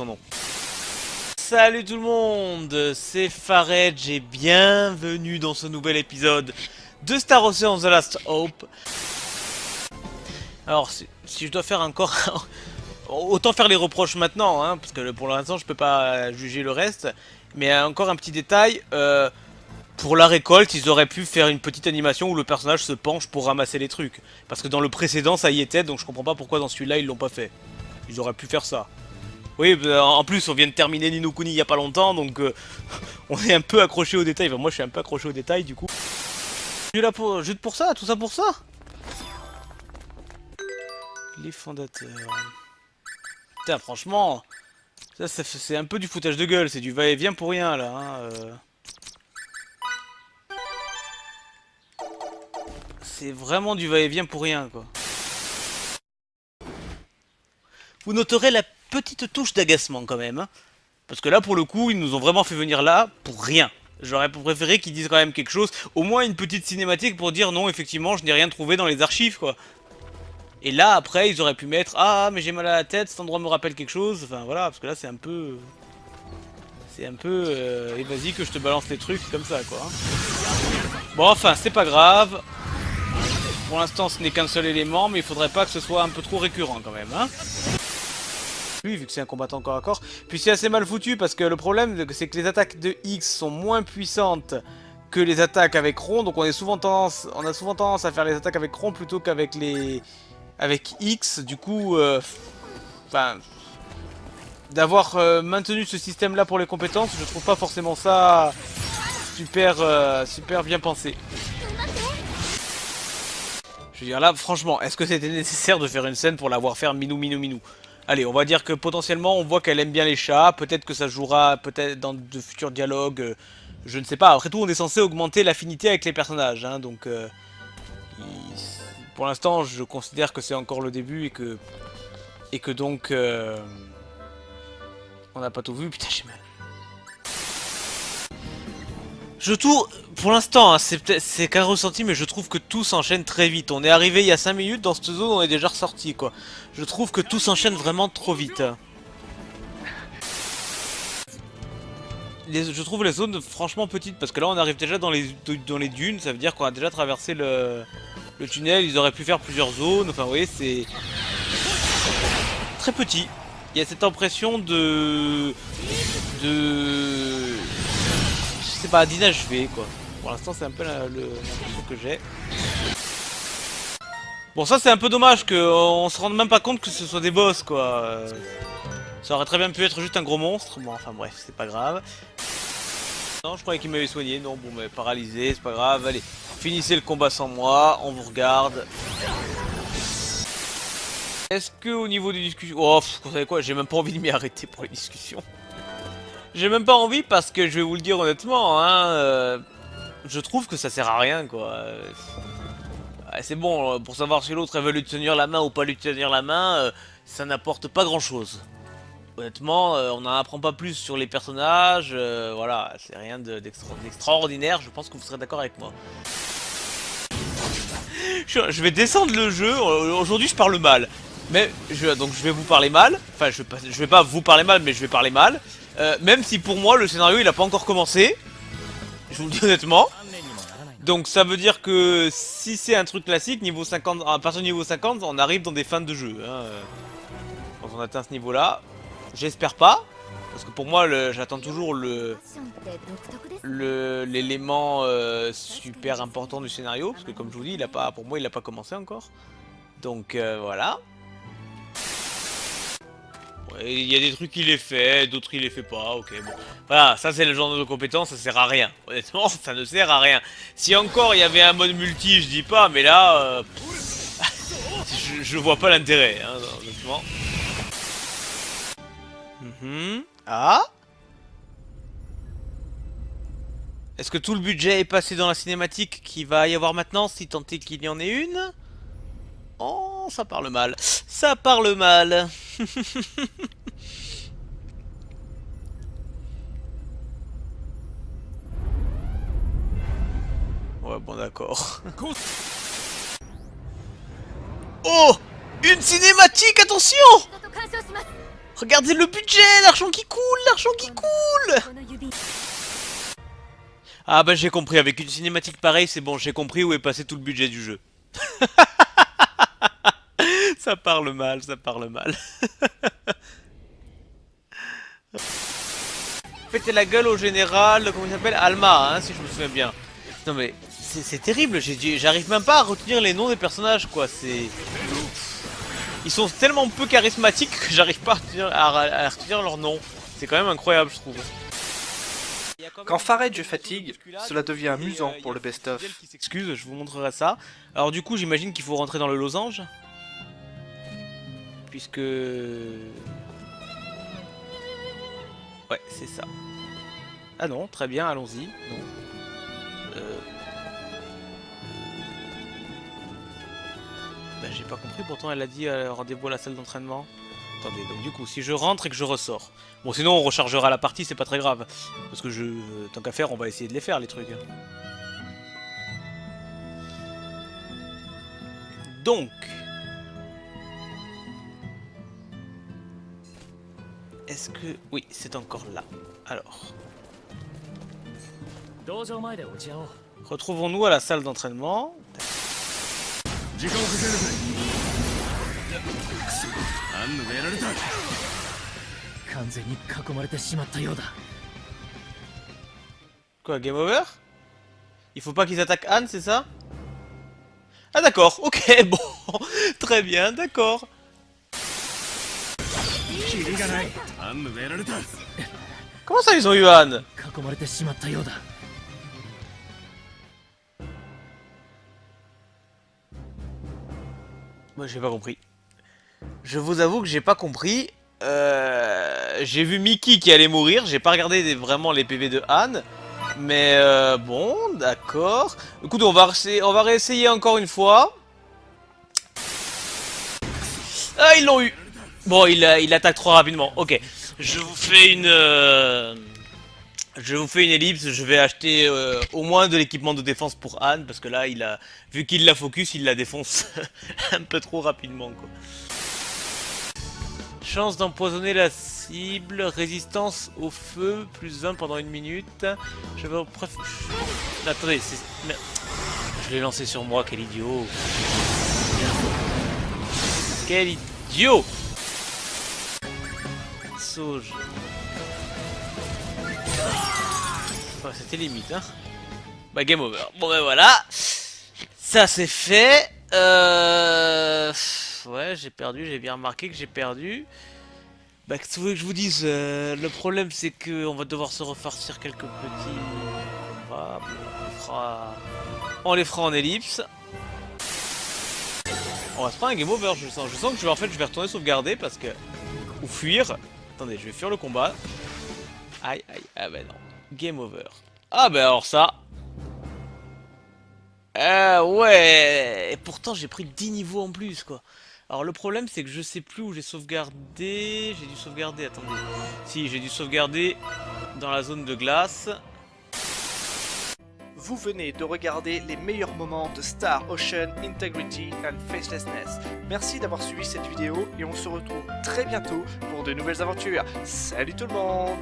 Non, non. Salut tout le monde, c'est Fared et bienvenue dans ce nouvel épisode de Star Ocean The Last Hope. Alors, si je dois faire encore... Autant faire les reproches maintenant, hein, parce que pour l'instant je peux pas juger le reste. Mais encore un petit détail, pour la récolte, ils auraient pu faire une petite animation où le personnage se penche pour ramasser les trucs. Parce que dans le précédent ça y était, donc je comprends pas pourquoi dans celui-là ils l'ont pas fait. Ils auraient pu faire ça. Oui, en plus on vient de terminer Ni no Kuni il y a pas longtemps, donc on est un peu accroché aux détails. Enfin, moi je suis un peu accroché aux détails du coup. Je suis là pour, juste pour ça, tout ça pour ça. Les fondateurs... Putain, franchement, ça c'est un peu du foutage de gueule, c'est du va-et-vient pour rien là. Hein, C'est vraiment du va-et-vient pour rien quoi. Vous noterez la petite touche d'agacement quand même. Hein, parce que là pour le coup, ils nous ont vraiment fait venir là pour rien. J'aurais préféré qu'ils disent quand même quelque chose, au moins une petite cinématique pour dire non, effectivement, je n'ai rien trouvé dans les archives quoi. Et là après, ils auraient pu mettre ah mais j'ai mal à la tête, cet endroit me rappelle quelque chose. Enfin voilà, parce que là c'est un peu... C'est un peu... et vas-y que je te balance les trucs comme ça quoi. Bon enfin, c'est pas grave. Pour l'instant ce n'est qu'un seul élément, mais il faudrait pas que ce soit un peu trop récurrent quand même. Hein. Lui, vu que c'est un combattant corps à corps. Puis c'est assez mal foutu parce que le problème c'est que les attaques de X sont moins puissantes que les attaques avec rond. Donc on a souvent tendance à faire les attaques avec rond plutôt qu'avec les... avec X. Du coup... Enfin... D'avoir maintenu ce système là pour les compétences, je trouve pas forcément ça super, super bien pensé. Je veux dire là, franchement, est-ce que c'était nécessaire de faire une scène pour l'avoir faire minou minou minou? Allez, on va dire que potentiellement on voit qu'elle aime bien les chats, peut-être que ça jouera peut-être dans de futurs dialogues, je ne sais pas. Après tout, on est censé augmenter l'affinité avec les personnages, hein, donc pour l'instant je considère que c'est encore le début et que donc... On n'a pas tout vu, putain j'ai mal. Je trouve, pour l'instant, hein, c'est qu'un ressenti, mais je trouve que tout s'enchaîne très vite. On est arrivé il y a 5 minutes, dans cette zone on est déjà ressorti quoi. Je trouve que tout s'enchaîne vraiment trop vite. Je trouve les zones franchement petites, parce que là on arrive déjà dans les dunes, ça veut dire qu'on a déjà traversé le tunnel, ils auraient pu faire plusieurs zones, enfin vous voyez c'est... Très petit. Il y a cette impression de... Je sais pas, d'inachevé quoi. Pour l'instant c'est un peu l'impression que j'ai. Bon ça c'est un peu dommage qu'on se rende même pas compte que ce soit des boss quoi. Ça aurait très bien pu être juste un gros monstre. Bon enfin bref, c'est pas grave. Non je croyais qu'il m'avait soigné, non bon mais paralysé, c'est pas grave, allez. Finissez le combat sans moi, on vous regarde. Est-ce que au niveau des discussions... Oh, vous savez quoi, j'ai même pas envie de m'y arrêter pour les discussions. J'ai même pas envie parce que je vais vous le dire honnêtement, hein, je trouve que ça sert à rien quoi. C'est bon, pour savoir si l'autre veut lui tenir la main ou pas lui tenir la main, ça n'apporte pas grand chose. Honnêtement, on n'en apprend pas plus sur les personnages, voilà, c'est rien d'extraordinaire, je pense que vous serez d'accord avec moi. Je vais descendre le jeu, aujourd'hui je parle mal. Mais donc je vais vous parler mal, enfin je vais pas vous parler mal mais je vais parler mal. Même si pour moi le scénario il a pas encore commencé, je vous le dis honnêtement. Donc ça veut dire que si c'est un truc classique, niveau 50, à partir du niveau 50 on arrive dans des fins de jeu. Hein, quand on atteint ce niveau là, j'espère pas. Parce que pour moi j'attends toujours l'élément super important du scénario. Parce que comme je vous dis, pour moi il a pas commencé encore. Donc voilà. Il y a des trucs il est fait, d'autres il les fait pas, ok bon. Voilà, ça c'est le genre de compétence, ça sert à rien. Honnêtement, ça ne sert à rien. Si encore il y avait un mode multi, je dis pas, mais là... je vois pas l'intérêt, hein, honnêtement. Ah. Est-ce que tout le budget est passé dans la cinématique qu'il va y avoir maintenant, si tant est qu'il y en ait une? Oh, ça parle mal. Ça parle mal. Ouais, bon, d'accord. Oh, une cinématique, attention! Regardez le budget, l'argent qui coule, l'argent qui coule. Ah bah j'ai compris, avec une cinématique pareille, c'est bon, j'ai compris où est passé tout le budget du jeu. Ça parle mal, ça parle mal. Faites la gueule au général, comment il s'appelle, Alma, hein, si je me souviens bien. Non mais, c'est terrible, j'arrive même pas à retenir les noms des personnages, quoi, c'est... Ils sont tellement peu charismatiques que j'arrive pas à retenir leur nom. C'est quand même incroyable, je trouve. Quand Farej fatigue, cela devient amusant pour le best-of. Qui s'excuse, je vous montrerai ça. Alors du coup, j'imagine qu'il faut rentrer dans le losange. Puisque... Ouais, c'est ça. Ah non, très bien, allons-y. Non. Bah, j'ai pas compris, pourtant elle a dit rendez-vous à la salle d'entraînement. Attendez, donc du coup, si je rentre et que je ressors... Bon, sinon on rechargera la partie, c'est pas très grave. Parce que tant qu'à faire, on va essayer de les faire, les trucs. Donc... Est-ce que... Oui, c'est encore là. Alors... Retrouvons-nous à la salle d'entraînement. Quoi, game over? Il faut pas qu'ils attaquent Anne, c'est ça? Ah d'accord, ok, bon, très bien, d'accord. Comment ça ils ont eu Anne? Moi j'ai pas compris. Je vous avoue que j'ai pas compris. J'ai vu Mickey qui allait mourir, j'ai pas regardé vraiment les PV de Anne. Mais bon, d'accord. Écoute, on va réessayer encore une fois. Ah, ils l'ont eu. Bon, il attaque trop rapidement. Ok, je vous fais une ellipse. Je vais acheter au moins de l'équipement de défense pour Anne parce que là, vu qu'il la focus, il la défonce un peu trop rapidement, quoi. Chance d'empoisonner la cible, résistance au feu, plus 20 pendant 1 minute. Je vais attendez, je l'ai lancé sur moi, quel idiot. Quel idiot. Sauge. Oh, c'était limite, hein. Bah, game over. Bon, ben voilà. Ça, c'est fait. Ouais, j'ai perdu, j'ai bien remarqué que j'ai perdu. Bah, qu'est-ce que vous voulez que je vous dise, le problème c'est que on va devoir se refarcir quelques petits combats. On les fera en ellipse. On va se prendre un game over, je sens. Je sens que je vais retourner sauvegarder parce que... Ou fuir. Attendez, je vais fuir le combat. Aïe, aïe, ah bah non. Game over. Ah bah alors ça... ouais. Et pourtant j'ai pris 10 niveaux en plus, quoi. Alors le problème c'est que je sais plus où j'ai sauvegardé. J'ai dû sauvegarder, attendez. Si, j'ai dû sauvegarder dans la zone de glace. Vous venez de regarder les meilleurs moments de Star Ocean Integrity and Facelessness. Merci d'avoir suivi cette vidéo et on se retrouve très bientôt pour de nouvelles aventures. Salut tout le monde!